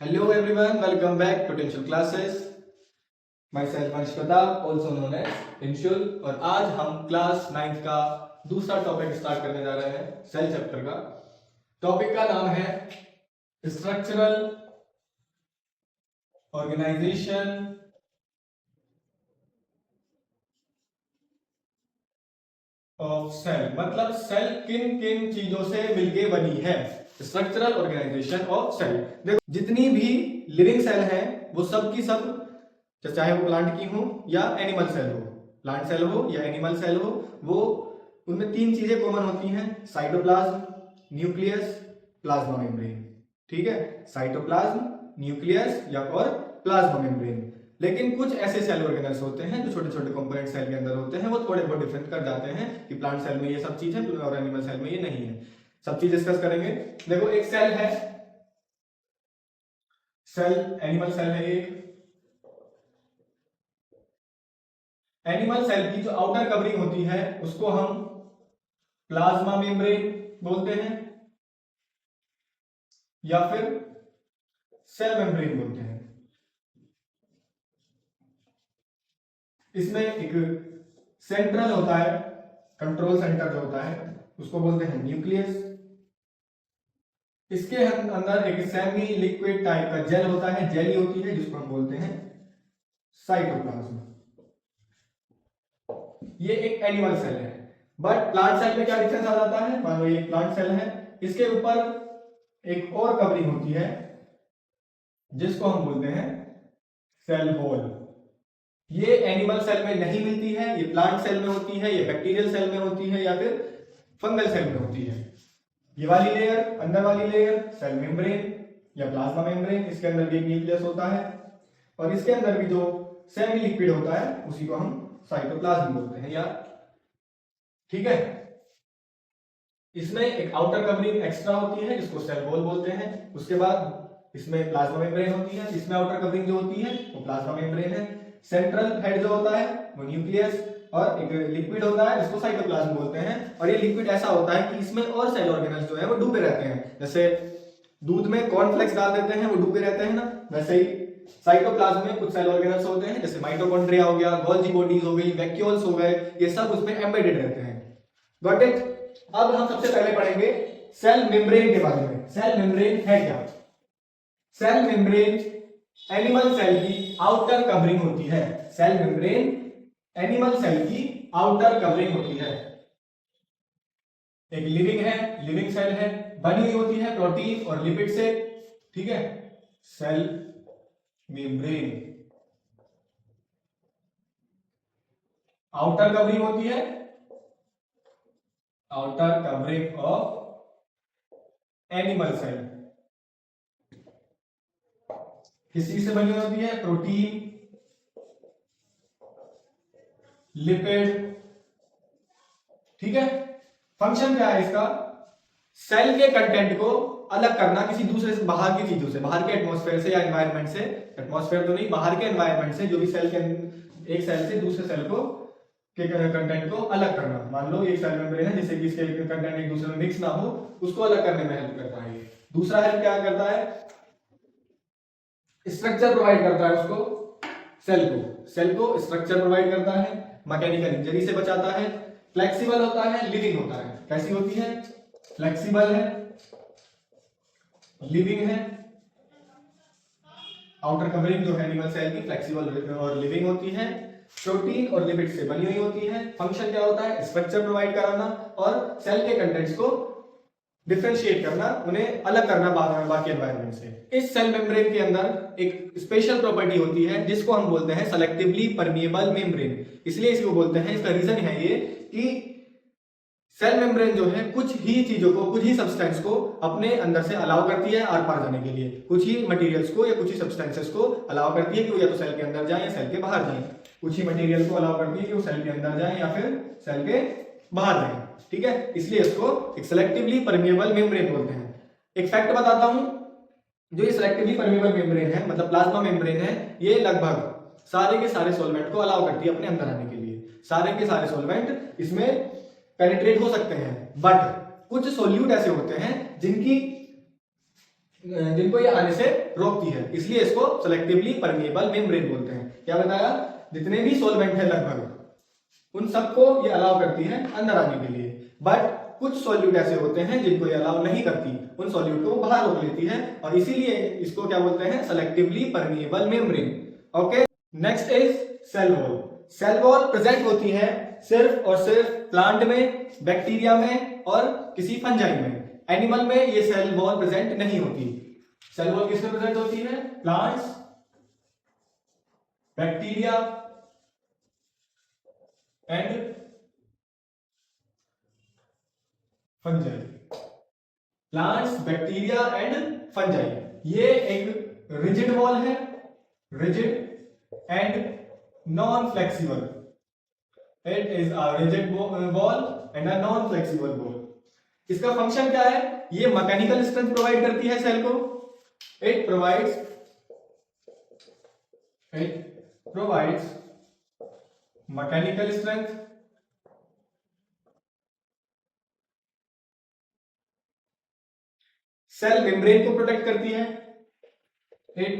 Hello everyone, welcome back to Tenshul Classes. Myself Manish Pratap, also known as Tenshul, और आज हम class 9th का दूसरा topic start करने जा रहे हैं सेल चैप्टर का। टॉपिक का नाम है स्ट्रक्चरल ऑर्गेनाइजेशन ऑफ सेल, मतलब सेल किन किन चीजों से मिलके बनी है। स्ट्रक्चरल ऑर्गेनाइजेशन ऑफ सेल, देखो जितनी भी लिविंग सेल है वो सब की सब, चाहे वो प्लांट की हो या एनिमल सेल हो, प्लांट सेल हो या एनिमल सेल हो, वो उनमें तीन चीजें कॉमन होती हैं, साइटोप्लाज्म, न्यूक्लियस, प्लाज्मा मेम्ब्रेन। ठीक है, साइटोप्लाज्म, न्यूक्लियस या और प्लाज्मा मेम्ब्रेन। लेकिन कुछ ऐसे सेल ऑर्गेनल्स होते हैं जो छोटे छोटे कंपोनेंट सेल के अंदर होते हैं, वो थोड़े बहुत डिफरेंट कर जाते हैं कि प्लांट सेल में ये सब चीज है और एनिमल सेल में ये नहीं है। सब चीज डिस्कस करेंगे। देखो एक सेल है, सेल एनिमल सेल है एक। एनिमल सेल की जो आउटर कवरिंग होती है उसको हम प्लाज्मा मेम्ब्रेन बोलते हैं या फिर सेल मेम्ब्रेन बोलते हैं। इसमें एक सेंट्रल होता है, कंट्रोल सेंटर जो होता है उसको बोलते हैं न्यूक्लियस। इसके अंदर एक सेमी लिक्विड टाइप का जेल होता है, जेली होती है, जिसको हम बोलते हैं साइटोप्लाज्म। ये एक एनिमल सेल है। बट प्लांट सेल में क्या डिफरेंस आ जाता है, मान लो ये प्लांट सेल है, इसके ऊपर एक और कवरिंग होती है जिसको हम बोलते हैं सेल वॉल। ये एनिमल सेल में नहीं मिलती है, ये प्लांट सेल में होती है, ये बैक्टीरियल सेल में होती है या फिर फंगल सेल में होती है। ये वाली लेयर, अंदर वाली लेयर सेल मेम्ब्रेन या प्लाज्मा मेम्ब्रेन, इसके अंदर भी एक न्यूक्लियस होता है और इसके अंदर भी जो सेमी लिक्विड होता है उसी को हम साइटोप्लाज्म बोलते हैं यार। ठीक है, इसमें एक आउटर कवरिंग एक्स्ट्रा होती है जिसको सेल वॉल बोलते हैं। उसके बाद इसमें प्लाज्मा मेम्ब्रेन होती है, इसमें आउटर कवरिंग जो होती है वो प्लाज्मा मेम्ब्रेन है। सेंट्रल हेड जो होता है वो न्यूक्लियस और एक लिक्विड होता है जिसको साइटोप्लाज्म बोलते हैं। और ये लिक्विड ऐसा होता है कि इसमें और सेल ऑर्गेनल्स जो है वो डूबे रहते हैं। जैसे दूध में कॉर्नफ्लेक्स डाल देते हैं, वो डूबे रहते हैं ना, वैसे ही साइटोप्लाज्म में कुछ सेल ऑर्गेनल्स होते हैं, जैसे माइटोकॉन्ड्रिया हो गया, गोल्जी बॉडीज हो गई, वैक्यूल्स हो गए, ये सब उसमें एम्बेडेड रहते हैं। Got it. अब हम सबसे पहले पढ़ेंगे सेल मेम्ब्रेन के बारे में। सेल मेम्ब्रेन है क्या? सेल मेम्ब्रेन एनिमल सेल की आउटर कवरिंग होती है। सेल मेम्ब्रेन एनिमल सेल की आउटर कवरिंग होती है। एक लिविंग है, लिविंग सेल है, बनी हुई होती है प्रोटीन और लिपिड से। ठीक है, सेल मेम्ब्रेन आउटर कवरिंग होती है, outer covering of animal cell. किस चीज से बनी होती है? Protein, lipid. ठीक है, फंक्शन क्या है इसका? सेल के कंटेंट को अलग करना किसी दूसरे से, बाहर की चीजों से, बाहर के एटमॉस्फेयर से या एनवायरनमेंट से, एटमॉस्फेयर तो नहीं, बाहर के एनवायरनमेंट से, जो भी सेल के एक सेल से दूसरे सेल को के कंटेंट को अलग करना। मान लो एक सेल मेम्ब्रेन है, जिससे कि इसके कंटेंट एक दूसरे में मिक्स ना हो, उसको अलग करने में हेल्प करता है। दूसरा हेल्प क्या करता है? स्ट्रक्चर प्रोवाइड करता है उसको, सेल को स्ट्रक्चर प्रोवाइड करता है, मैकेनिकल इंजरी से बचाता है, फ्लेक्सिबल होता है, लिविंग होता है। कैसी होती है? फ्लेक्सिबल है, लिविंग है। आउटर कवरिंग जो है एनिमल सेल की फ्लेक्सिबल और लिविंग होती है, प्रोटीन और लिपिड से बनी हुई होती है। फंक्शन क्या होता है? स्ट्रक्चर प्रोवाइड कराना और सेल के कंटेंट्स को डिफरेंशिएट करना, उन्हें अलग करना बाकी एनवायरनमेंट से। इस सेल मेम्ब्रेन के अंदर एक स्पेशल प्रॉपर्टी होती है जिसको हम बोलते हैं सेलेक्टिवली परमिएबल मेम्ब्रेन। इसलिए इसको बोलते हैं, इसका रीजन है ये कि सेल मेम्ब्रेन जो है कुछ ही चीजों को, कुछ ही सब्सटेंस को अपने अंदर से अलाउ करती है आर पार जाने के लिए। कुछ ही मटेरियल्स को या कुछ ही सब्सटेंसेस को अलाउ करती है कि वो या तो सेल के अंदर जाए या सेल के बाहर जाए। कुछ ही मटेरियल को अलाउ करती है कि वो सेल के अंदर जाए या फिर सेल के बाहर जाए। ठीक है, इसलिए इसको एक सेलेक्टिवली परमिएबल मेम्ब्रेन बोलते हैं। एक फैक्ट बताता हूं, जो ये सेलेक्टिवली परमिएबल मेम्ब्रेन है, मतलब प्लाज्मा मेम्ब्रेन है, ये लगभग सारे के सारे सॉल्वेंट को अलाउ करती है अपने अंदर आने के लिए। सारे के सारे सॉल्वेंट इसमें पेनिट्रेट हो सकते हैं, बट कुछ सोल्यूट ऐसे होते हैं जिनकी जिनको ये आने से रोकती है, इसलिए इसको सेलेक्टिवली परमिएबल मेम्ब्रेन बोलते हैं। क्या बताया, जितने भी सॉल्वेंट है लगभग उन सबको ये अलाउ करती है अंदर आने के लिए, बट कुछ सॉल्यूट ऐसे होते हैं जिनको ये अलाउ नहीं करती, उन सॉल्यूट को बाहर रोक लेती है और इसीलिए इसको क्या बोलते हैं, selectively permeable membrane. Okay, next is cell wall. Cell wall present होती है सिर्फ और सिर्फ प्लांट में, बैक्टीरिया में और किसी फंजाई में। एनिमल में ये सेल वॉल प्रेजेंट नहीं होती। सेल वॉल किसमें प्रेजेंट होती है, plants, bacteria and fungi. Plants, bacteria and fungi. ये एक रिजिड वॉल है, rigid and non flexible. It is a rigid wall and a non flexible wall. इसका फंक्शन क्या है, ये मैकेनिकल स्ट्रेंथ प्रोवाइड करती है सेल को। It provides mechanical strength cell membrane को प्रोटेक्ट करती है। It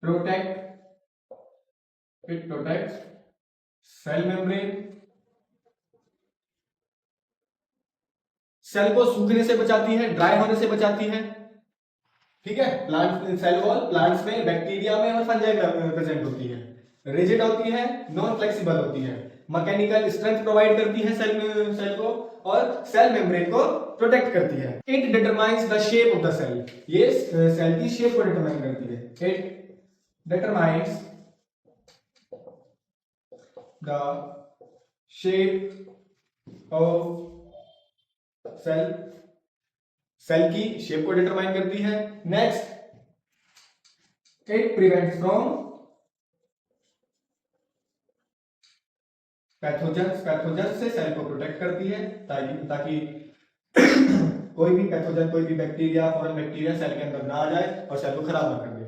protects cell membrane. Cell को सूखने से बचाती है, ड्राई होने से बचाती है। ठीक है, प्लांट सेल वॉल प्लांट्स में, बैक्टीरिया में और फंजाई में प्रेजेंट होती है। रिजिड होती है, नॉन फ्लेक्सिबल होती है, मैकेनिकल स्ट्रेंथ प्रोवाइड करती है सेल को और सेल मेम्ब्रेन को प्रोटेक्ट करती है। It determines the shape of the cell. ये सेल की शेप को डिटरमाइन करती है। It determines the shape of cell. Cell की शेप को डिटरमाइन करती है। Next, it prevents from pathogen से सेल को प्रोटेक्ट करती है ताकि कोई भी पैथोजन, कोई भी बैक्टीरिया, फॉरेन बैक्टीरिया सेल के अंदर ना आ जाए और सेल को खराब ना कर दे।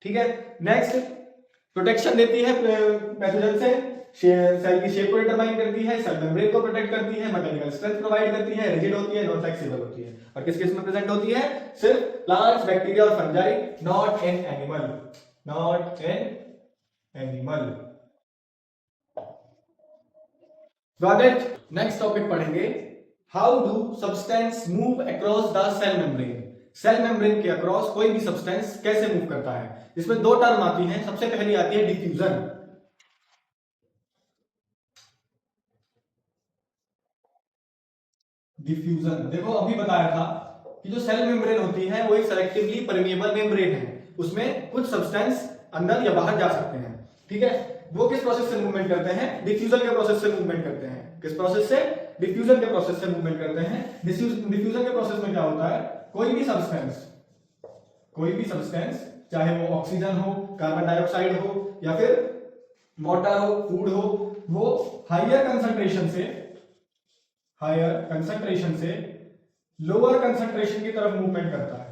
ठीक है, नेक्स्ट, प्रोटेक्शन देती है पैथोजन से, सेल की शेप को डिटरमाइन करती है, सेल मेम्ब्रेन को प्रोटेक्ट करती है, मैकेनिकल स्ट्रेंथ प्रोवाइड करती है, रिजिड होती है, नॉन फ्लेक्सिबल होती है। और किस किस में प्रेजेंट होती है, सिर्फ प्लांट्स, बैक्टीरिया और fungi, not in animal. Got it. Next topic पढ़ेंगे, how do substance move across the cell membrane. Cell membrane के अक्रॉस कोई भी सब्सटेंस कैसे मूव करता है। इसमें दो टर्म आती हैं। सबसे पहली आती है डिफ्यूजन। डिफ्यूजन देखो, अभी बताया था कि जो सेल मेम्ब्रेन होती है वो एक सेलेक्टिवली परमिएबल मेम्ब्रेन है। उसमें कुछ सब्सटेंस अंदर या बाहर जा सकते हैं। ठीक है, वो किस प्रोसेस से मूवमेंट करते हैं, डिफ्यूजन के प्रोसेस से मूवमेंट करते हैं। किस प्रोसेस से, डिफ्यूजन के प्रोसेस से मूवमेंट करते हैं। डिफ्यूजन के प्रोसेस में क्या होता है, कोई भी सब्सटेंस चाहे वो ऑक्सीजन हो, कार्बन डाइऑक्साइड हो या फिर वाटर हो, फूड हो, वो हायर कंसंट्रेशन से लोअर कंसंट्रेशन की तरफ मूवमेंट करता है।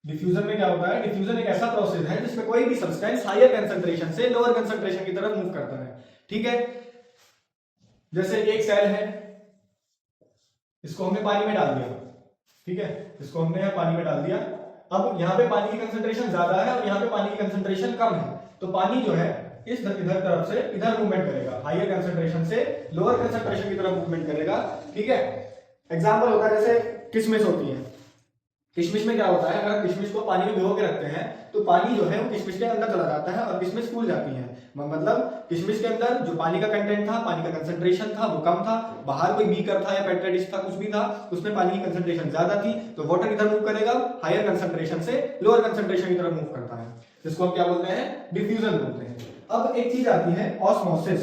डिफ्यूजन में क्या होता है, डिफ्यूजन एक ऐसा प्रोसेस है जिसमें कोई भी सब्सटेंस हायर कंसंट्रेशन से लोअर कंसंट्रेशन की तरफ मूव करता है। ठीक है, जैसे एक सेल है, इसको हमने पानी में डाल दिया। ठीक है, इसको हमने यहाँ पानी में डाल दिया। अब यहाँ पे पानी की कंसंट्रेशन ज्यादा है और यहाँ पे पानी की कंसंट्रेशन कम है, तो पानी जो है इधर तरफ से इधर मूवमेंट करेगा, हायर कंसंट्रेशन से लोअर कंसंट्रेशन की तरफ मूवमेंट करेगा। ठीक है, एग्जांपल होता है जैसे किशमिश होती है। किशमिश में क्या होता है, अगर किशमिश को पानी में भिगो के रखते हैं तो पानी जो है वो किशमिश के अंदर चला जाता है और किशमिश फूल जाती है। मतलब किशमिश के अंदर जो पानी का कंटेंट था, पानी का कंसंट्रेशन था, वो कम था। बाहर कोई बीकर था या पेट्री डिश था, कुछ भी था, उसमें पानी की कंसंट्रेशन ज्यादा थी, तो वाटर इधर मूव करेगा, हायर कंसंट्रेशन से लोअर कंसंट्रेशन की तरफ मूव करता है, जिसको हम क्या बोलते हैं, डिफ्यूजन बोलते हैं। अब एक चीज आती है ऑस्मोसिस।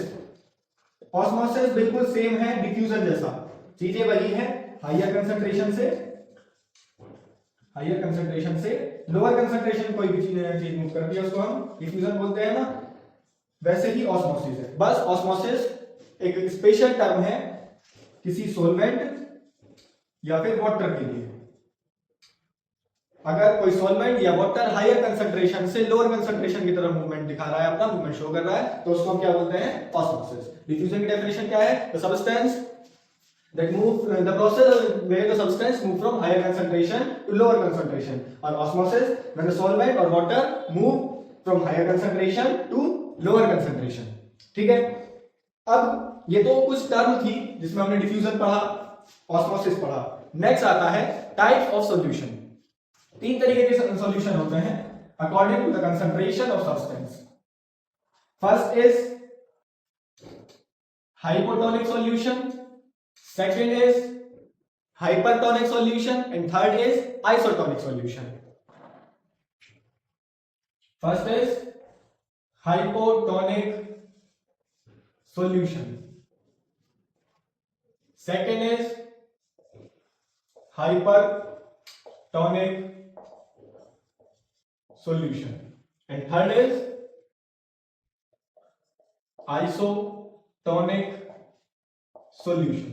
ऑस्मोसिस बिल्कुल सेम है डिफ्यूजन जैसा, चीजें वही है, हायर कंसंट्रेशन से लोअर कंसंट्रेशन कोई भी चीज मूव करती है, उसको हम डिफ्यूजन बोलते हैं ना। वैसे ही ऑस्मोसिस है, बस ऑस्मोसिस एक स्पेशल टर्म है किसी सॉल्वेंट या फिर वाटर के लिए। अगर कोई सॉल्वेंट या वाटर हायर कंसंट्रेशन से लोअर कंसंट्रेशन की तरफ मूवमेंट दिखा रहा है, अपना मूवमेंट शो कर रहा है, तो उसको हम क्या बोलते हैं, ऑस्मोसिस। डिफ्यूजन की डेफिनेशन क्या है, the substance that move the process where the substance move from higher concentration to lower concentration, or osmosis when the solvent or water move from higher concentration to lower concentration. ठीक है, अब ये तो कुछ term थी जिसमें हमने diffusion पढ़ा, ऑस्मोसिस पढ़ा. नेक्स्ट आता है टाइप्स ऑफ सॉल्यूशन. तीन तरीके के सॉल्यूशन होते हैं according to the concentration of substance. First is hypotonic solution, second is hypertonic solution, and third is isotonic solution. First is hypotonic solution, second is hypertonic solution, and third is isotonic solution.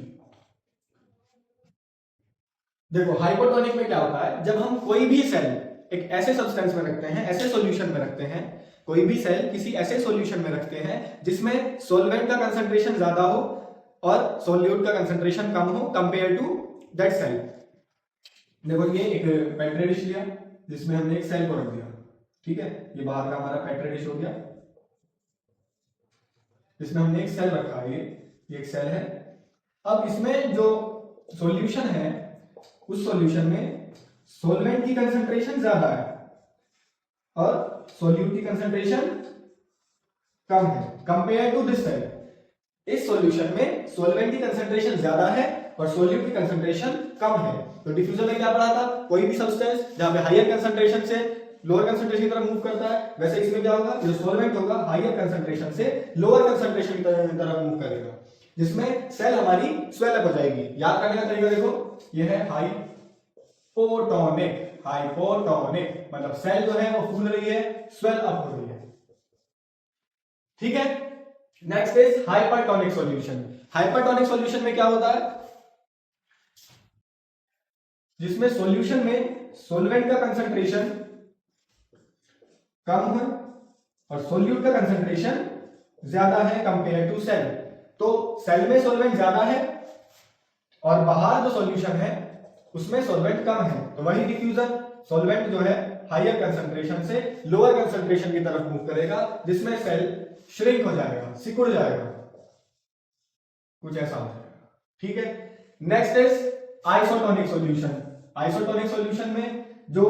देखो hypotonic में क्या होता है, जब हम कोई भी cell एक ऐसे सब्सटेंस में रखते हैं, ऐसे सॉल्यूशन में रखते हैं, कोई भी सेल किसी ऐसे सॉल्यूशन में रखते हैं जिसमें सॉल्वेंट का कंसंट्रेशन ज्यादा हो और सॉल्यूट का कंसंट्रेशन कम हो कंपेयर टू दैट सेल. देखो ये एक पेट्री डिश लिया जिसमें हमने एक सेल को रख दिया. ठीक है, ये बाहर का हमारा पेट्री डिश हो गया जिसमें हमने एक सेल रखा है. ये एक सेल है. अब इसमें जो सॉल्यूशन है उस सॉल्यूशन में सॉल्वेंट की कंसंट्रेशन ज्यादा है और सॉल्यूट की कंसंट्रेशन कम है कंपेयर टू दिस सेल. इस सॉल्यूशन में सॉल्वेंट की कंसंट्रेशन ज्यादा है और सॉल्यूट की कंसंट्रेशन कम है. तो डिफ्यूजन में क्या पढ़ा था, कोई भी सब्सटेंस जहां पे हायर कंसंट्रेशन से लोअर कंसंट्रेशन की तरफ मूव करता है, वैसे इसमें क्या होगा, जो सॉल्वेंट होगा हायर कंसंट्रेशन से लोअर कंसंट्रेशन की तरफ मूव करेगा, जिसमें सेल हमारी स्वेल अप हो जाएगी. याद करने का तरीका देखो, ये है हाइपोटोनिक. हाइपोटोनिक मतलब सेल जो है वो फूल रही है, स्वेल अप हो रही है. ठीक है. Next is hypertonic solution. Hypertonic solution में क्या होता है, जिसमें सॉल्यूशन में सॉल्वेंट का कंसंट्रेशन कम है और सॉल्यूट का कंसंट्रेशन ज्यादा है कंपेयर टू सेल. तो सेल में सॉल्वेंट ज्यादा है और बाहर जो सॉल्यूशन है उसमें सॉल्वेंट कम है, तो वही डिफ्यूजन सॉल्वेंट जो है हायर कंसंट्रेशन से लोअर कंसंट्रेशन की तरफ मूव करेगा, जिसमें सेल श्रिंक हो जाएगा, सिकुड़ जाएगा, कुछ ऐसा हो जाएगा. ठीक है. Next is isotonic solution. Isotonic solution में जो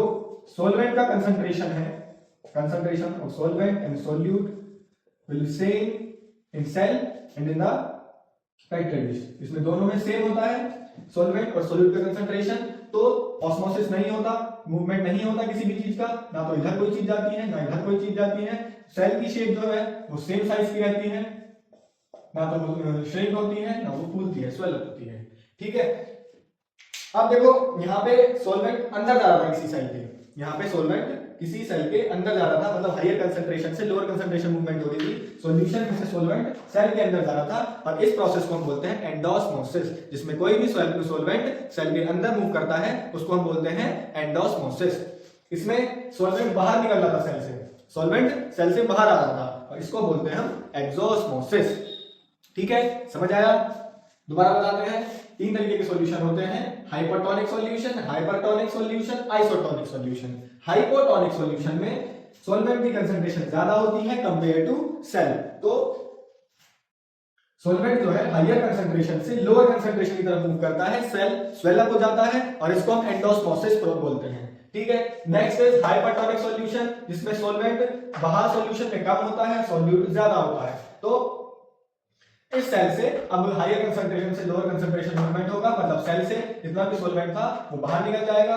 सॉल्वेंट का कंसंट्रेशन है, concentration of solvent and solute will same in cell and in the petri dish. इसमें दोनों में सेम होता है सॉल्वेंट और सोल्यूट का कंसंट्रेशन. तो ऑस्मोसिस नहीं होता, मूवमेंट नहीं होता किसी भी चीज का, ना तो इधर कोई चीज जाती है ना इधर कोई चीज जाती है. सेल की शेप जो है वो सेम साइज की रहती है, ना तो वो श्रिंक होती है ना वो फूलती है, स्वेल अप होती है. ठीक है. अब देखो यहाँ पे सॉल्वेंट अंदर जा रहा था किसी सेल के, यहाँ पे सॉल्वेंट किसी सेल के अंदर जा रहा था, मतलब हायर कंसंट्रेशन से लोअर कंसंट्रेशन मूवमेंट हो रही थी. सॉल्यूशन में से सॉल्वेंट सेल के अंदर जा रहा था और इस प्रोसेस को हम बोलते हैं एंडोस्मोसिस. जिसमें कोई भी सॉल्वेंट सेल के अंदर मूव करता है उसको हम बोलते हैं एंडोस्मोसिस. इसमें सॉल्वेंट बाहर निकल रहा था सेल से, सॉल्वेंट सेल से बाहर आ रहा था और इसको बोलते हैं हम एक्सोस्मोसिस. ठीक है, समझ आया. दोबारा बताते हैं, तीन तरीके के सॉल्यूशन होते हैं, hypotonic solution, hypertonic solution, isotonic solution. Hypotonic solution में सॉल्वेंट की कंसंट्रेशन ज्यादा होती है कंपेयर टू सेल. तो सॉल्वेंट जो है हायर कंसंट्रेशन से लोअर कंसंट्रेशन की तरफ मूव करता है, सेल स्वेल अप हो जाता है और इसको हम एंडोस्मोसिस बोलते हैं. ठीक है. नेक्स्ट इज हाइपरटोनिक सॉल्यूशन, जिसमें सॉल्वेंट बाहर सॉल्यूशन में कम होता है, सॉल्यूट ज्यादा होता है. तो इस सेल से अब हायर कंसंट्रेशन से लोअर कंसंट्रेशन मूवमेंट होगा, मतलब सेल से जितना भी सॉल्वेंट था वो बाहर निकल जाएगा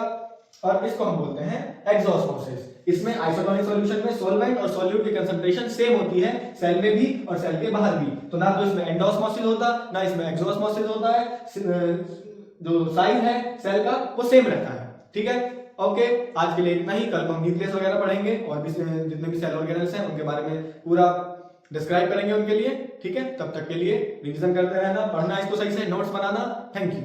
और इसको हम बोलते हैं एक्सोस्मोसिस. इसमें आइसोटोनिक सॉल्यूशन में सॉल्वेंट और सॉल्यूट की कंसंट्रेशन सेम होती है, सेल में भी और सेल के बाहर भी. तो ना तो इसमें एंडोस्मोसिस होता ना इसमें एक्सोस्मोसिस होता है, जो साइज है सेल का वो सेम रहता है. ठीक है. ओके, आज के लिए इतना ही. कल को हम न्यूक्लियस वगैरह पढ़ेंगे और भी जितने भी सेल ऑर्गेनेल्स हैं उनके बारे में पूरा डिस्क्राइब करेंगे उनके लिए. ठीक है, तब तक के लिए रिवीजन करते रहना, पढ़ना इसको सही से, नोट्स बनाना. Thank you.